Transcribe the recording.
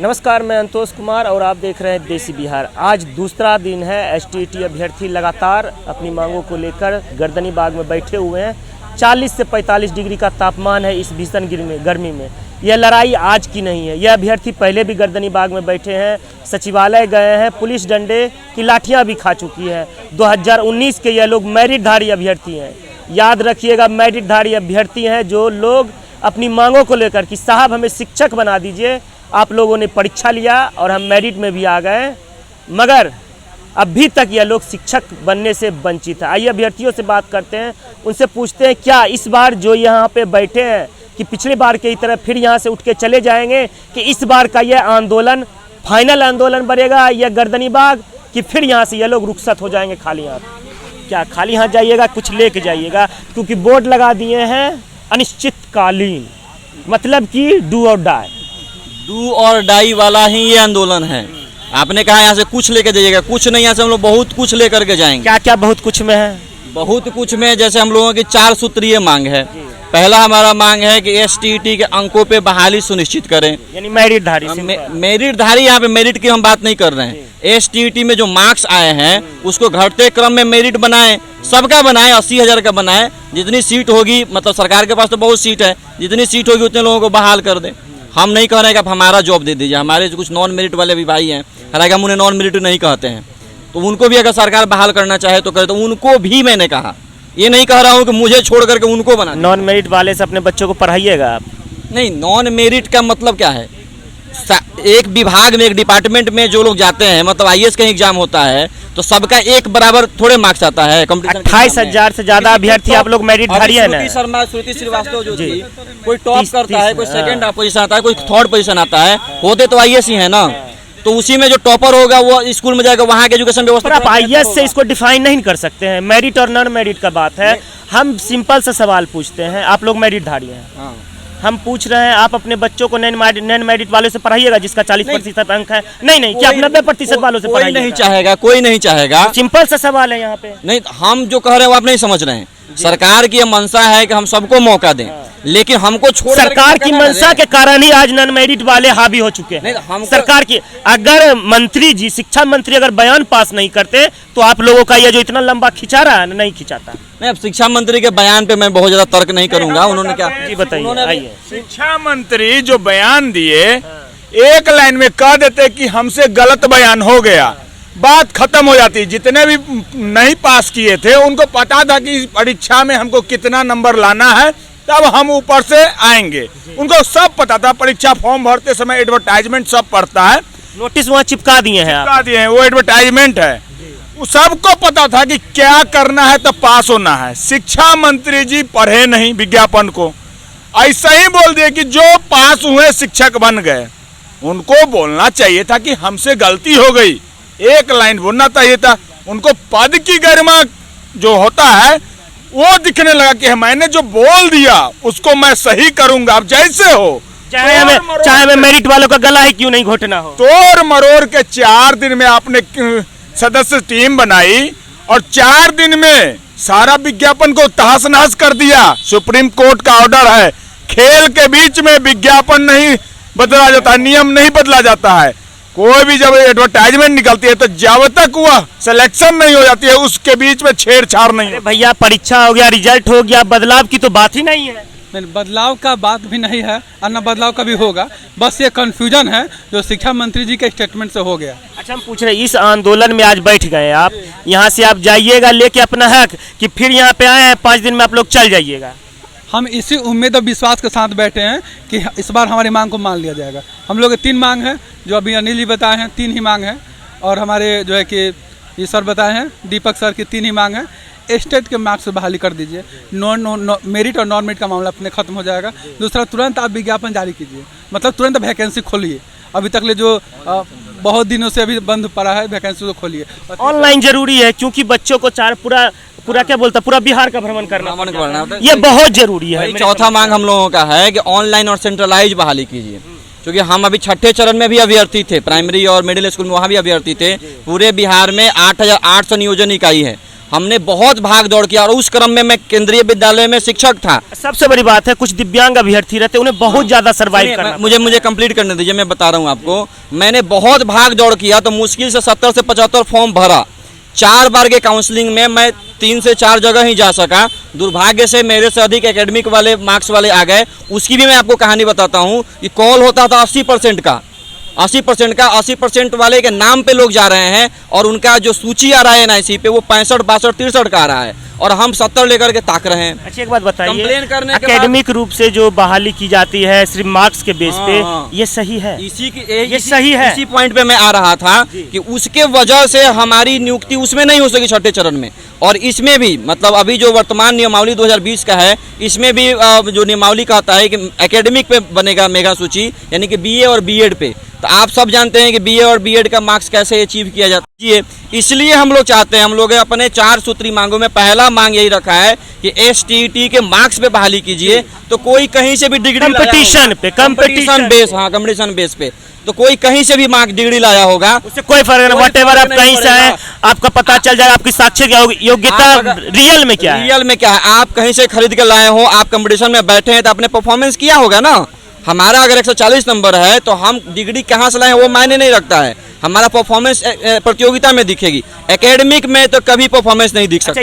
नमस्कार, मैं अंतोष कुमार और आप देख रहे हैं देसी बिहार। आज दूसरा दिन है। एसटीईटी अभ्यर्थी लगातार अपनी मांगों को लेकर गर्दनी बाग में बैठे हुए हैं। 40 से 45 डिग्री का तापमान है इस भीषण गर्मी में। यह लड़ाई आज की नहीं है। यह अभ्यर्थी पहले भी गर्दनी बाग में बैठे हैं, सचिवालय गए हैं, पुलिस डंडे की लाठियां भी खा चुकी है। 2019 के यह लोग मेरिटधारी अभ्यर्थी हैं। याद रखिएगा, मेरिटधारी अभ्यर्थी हैं जो लोग अपनी मांगों को लेकर कि साहब हमें शिक्षक बना दीजिए। आप लोगों ने परीक्षा लिया और हम मेरिट में भी आ गए, मगर अभी तक यह लोग शिक्षक बनने से वंचित है। आइए अभ्यर्थियों से बात करते हैं, उनसे पूछते हैं क्या इस बार जो यहाँ पे बैठे हैं कि पिछली बार की तरह फिर यहाँ से उठ के चले जाएंगे, कि इस बार का यह आंदोलन फाइनल आंदोलन बनेगा, यह गर्दनी बाग, कि फिर यहाँ से यह लोग रुखसत हो जाएंगे खाली हाथ। क्या खाली हाथ जाइएगा? कुछ लेके जाइएगा, क्योंकि बोर्ड लगा दिए हैं अनिश्चितकालीन, मतलब कि डू और डाई वाला ही ये आंदोलन है। आपने कहा यहाँ से कुछ लेके जाइएगा, कुछ नहीं, यहाँ से हम लोग बहुत कुछ लेकर के जाएंगे। क्या क्या बहुत कुछ में है? बहुत कुछ में जैसे हम लोगों की 4 सूत्रीय मांग है। पहला हमारा मांग है कि एसटीईटी के अंकों पे बहाली सुनिश्चित करें, यानी मेरिटधारी। मेरिटधारी यहाँ पे मेरिट की हम बात नहीं कर रहे हैं। एसटीईटी में जो मार्क्स आए हैं उसको घटते क्रम में मेरिट बनाएं, सबका बनाएं, 80,000 का बनाएं। जितनी सीट होगी, मतलब सरकार के पास तो बहुत सीट है, जितनी सीट होगी उतने लोगों को बहाल कर दें। हम नहीं कह रहे हैं कि आप हमारा जॉब दे दीजिए। हमारे जो कुछ नॉन मेरिट वाले भी भाई हैं, हालांकि हम उन्हें नॉन मेरिट नहीं कहते हैं, तो उनको भी अगर सरकार बहाल करना चाहे तो करे, तो उनको भी मैंने कहा, ये नहीं कह रहा हूँ कि मुझे छोड़ करके उनको बना। नॉन मेरिट वाले से अपने बच्चों को पढ़ाइएगा आप? नहीं, नॉन मेरिट का मतलब क्या है? एक विभाग में, एक डिपार्टमेंट में जो लोग जाते हैं, मतलब आईएएस का एग्जाम होता है तो सबका एक बराबर थोड़े मार्क्स आता है। 28,000 से ज्यादा अभ्यर्थी आप लोग मेरिटधारी है ना? श्रुति श्रीवास्तव जो थी, कोई टॉप करता है, कोई सेकंड पोजीशन आता है, कोई थर्ड पोजीशन आता है, होते तो आईएएस ही है ना। तो उसी में जो टॉपर होगा वो स्कूल में जाएगा, वहाँ के एजुकेशन व्यवस्था। आप आईएएस से इसको डिफाइन नहीं कर सकते हैं। मेरिट और नॉन मेरिट का बात है। हम सिंपल सा सवाल पूछते हैं, आप लोग मेरिटधारी हैं, हम पूछ रहे हैं आप अपने बच्चों को नॉन मेरिट वालों से पढ़ाइएगा जिसका 40% अंक है? नहीं, क्या 90% वालों से पढ़ाइएगा? कोई नहीं चाहेगा। सिंपल सा सवाल है यहाँ पे। नहीं, हम जो कह रहे हैं वो आप नहीं समझ रहे हैं। सरकार की मंशा है कि हम सबको मौका दें, लेकिन हमको छोड़, सरकार की मंशा के कारण ही आज नॉन मेरिट वाले हावी हो चुके हैं। सरकार की, अगर मंत्री जी, शिक्षा मंत्री अगर बयान पास नहीं करते तो आप लोगों का ये जो इतना लंबा खिंचा रहा है नहीं खिंचाता। नहीं, अब शिक्षा मंत्री के बयान पे मैं बहुत ज्यादा तर्क नहीं करूंगा। उन्होंने क्या जी बताइए। शिक्षा मंत्री जो बयान दिए, एक लाइन में कह देते कि हमसे गलत बयान हो गया, बात खत्म हो जाती। जितने भी नहीं पास किए थे उनको पता था कि परीक्षा में हमको कितना नंबर लाना है, तब हम ऊपर से आएंगे। उनको सब पता था। परीक्षा फॉर्म भरते समय एडवर्टाइजमेंट सब पढ़ता है, नोटिस वहाँ चिपका दिए हैं, वो एडवर्टाइजमेंट है। सबको पता था कि क्या करना है तो पास होना है। शिक्षा मंत्री जी पढ़े नहीं विज्ञापन को, ऐसा ही बोल दिए कि जो पास हुए शिक्षक बन गए। उनको बोलना चाहिए था कि हमसे गलती हो गई, एक लाइन बोलना चाहिए था। उनको पद की गरिमा जो होता है वो दिखने लगा कि मैंने जो बोल दिया उसको मैं सही करूंगा। अब जैसे हो, चाहे मैं मेरिट वालों का गला ही क्यों नहीं घोटना हो। तोड़ मरोड़ के 4 दिन में आपने सदस्य टीम बनाई और 4 दिन में सारा विज्ञापन को तहस नहस कर दिया। सुप्रीम कोर्ट का ऑर्डर है, खेल के बीच में विज्ञापन नहीं बदला जाता, नियम नहीं बदला जाता है। कोई भी जब एडवर्टाइजमेंट निकलती है तो जब तक वह सिलेक्शन नहीं हो जाती है उसके बीच में छेड़छाड़ नहीं है। भैया परीक्षा हो गया, रिजल्ट हो गया, बदलाव की तो बात ही नहीं है। बदलाव का बात भी नहीं है और न बदलाव का भी होगा। बस ये कंफ्यूजन है जो शिक्षा मंत्री जी के स्टेटमेंट से हो गया। अच्छा, हम पूछ रहे हैं, इस आंदोलन में आज बैठ गए आप, यहाँ से आप जाइएगा लेके अपना हक, कि फिर यहाँ पे आए हैं 5 दिन में आप लोग चल जाइएगा? हम इसी उम्मीद और विश्वास के साथ बैठे हैं कि इस बार हमारी मांग को मान लिया जाएगा। हम लोग 3 मांग है जो अभी अनिल जी बताए हैं, 3 ही मांग है। और हमारे जो है कि ये सर बताए हैं, दीपक सर की 3 ही मांग है। स्टेट के मार्क्स से बहाली कर दीजिए, मेरिट और नॉन मेरिट का मामला अपने खत्म हो जाएगा। दूसरा, तुरंत आप विज्ञापन जारी कीजिए, मतलब तुरंत वैकेंसी खोलिए। अभी तक ले जो बहुत दिनों से अभी बंद पड़ा है, वैकेंसी को खोलिए। ऑनलाइन जरूरी है, क्योंकि बच्चों को पूरा क्या बोलता, पूरा बिहार का भ्रमण करना ये बहुत जरूरी है। चौथा मांग हम लोगों का है कि ऑनलाइन और सेंट्रलाइज बहाली कीजिए, क्योंकि हम अभी 6ठे चरण में भी अभ्यर्थी थे, प्राइमरी और मिडिल स्कूल में, वहाँ भी अभ्यर्थी थे। पूरे बिहार में 8,800 नियोजन इकाई है हमने बहुत भाग दौड़ किया और उस क्रम में मैं केंद्रीय विद्यालय में शिक्षक था। सबसे बड़ी बात है कुछ दिव्यांग अभ्यर्थी रहते हैं, उन्हें बहुत ज्यादा सर्वाइव करना मुझे कंप्लीट करने दीजिए, मैं बता रहा हूँ आपको। मैंने बहुत भाग दौड़ किया तो मुश्किल से 70 से 75 फॉर्म भरा। 4 बार के काउंसलिंग में मैं 3 से 4 जगह ही जा सका। दुर्भाग्य से मेरे से अधिक एकेडमिक वाले मार्क्स वाले आ गए। उसकी भी मैं आपको कहानी बताता हूँ कि कॉल होता था 80% का, 80% वाले के नाम पे लोग जा रहे हैं और उनका जो सूची आ रहा है NIC पे वो 65, 62, 63 का आ रहा है और हम 70 लेकर के ताक रहे हैं। अच्छा एक बात बताइए, कंप्लेन करने के एकेडमिक रूप से जो बहाली की जाती है सिर्फ मार्क्स के बेस पे, हाँ। ये सही है? ये सही है। इसी पॉइंट पे मैं आ रहा था कि उसके वजह से हमारी नियुक्ति उसमें नहीं हो सकी छठे चरण में। और इसमें भी मतलब अभी जो वर्तमान नियमावली 2020 का है, इसमें भी जो नियमावली कहता है कि एकेडमिक पे बनेगा मेगा सूची, यानी कि BA और BEd पे। तो आप सब जानते हैं कि BA और BEd का मार्क्स कैसे अचीव किया जाता है। इसलिए हम लोग चाहते हैं, हम लोग अपने 4 सूत्री मांगों में पहला मांग यही रखा है कि STET के मार्क्स पे बहाली कीजिए। तो कोई कहीं से भी डिग्री कंपटीशन बेस पे तो कोई कहीं से भी मार्क्स डिग्री लाया होगा, उससे कोई फर्क नहीं। व्हाटएवर आप कहीं से आए, आपका पता चल जाएगा आपकी शैक्षिक योग्यता रियल में क्या है। आप कहीं से खरीद के लाए हो, आप कंपटीशन में बैठे हैं तो आपने परफॉर्मेंस किया होगा ना। हमारा अगर 140 नंबर है तो हम डिग्री कहाँ से लाए वो मायने नहीं रखता है, हमारा परफॉर्मेंस प्रतियोगिता में दिखेगी। एकेडमिक में तो कभी परफॉर्मेंस नहीं दिख सकता।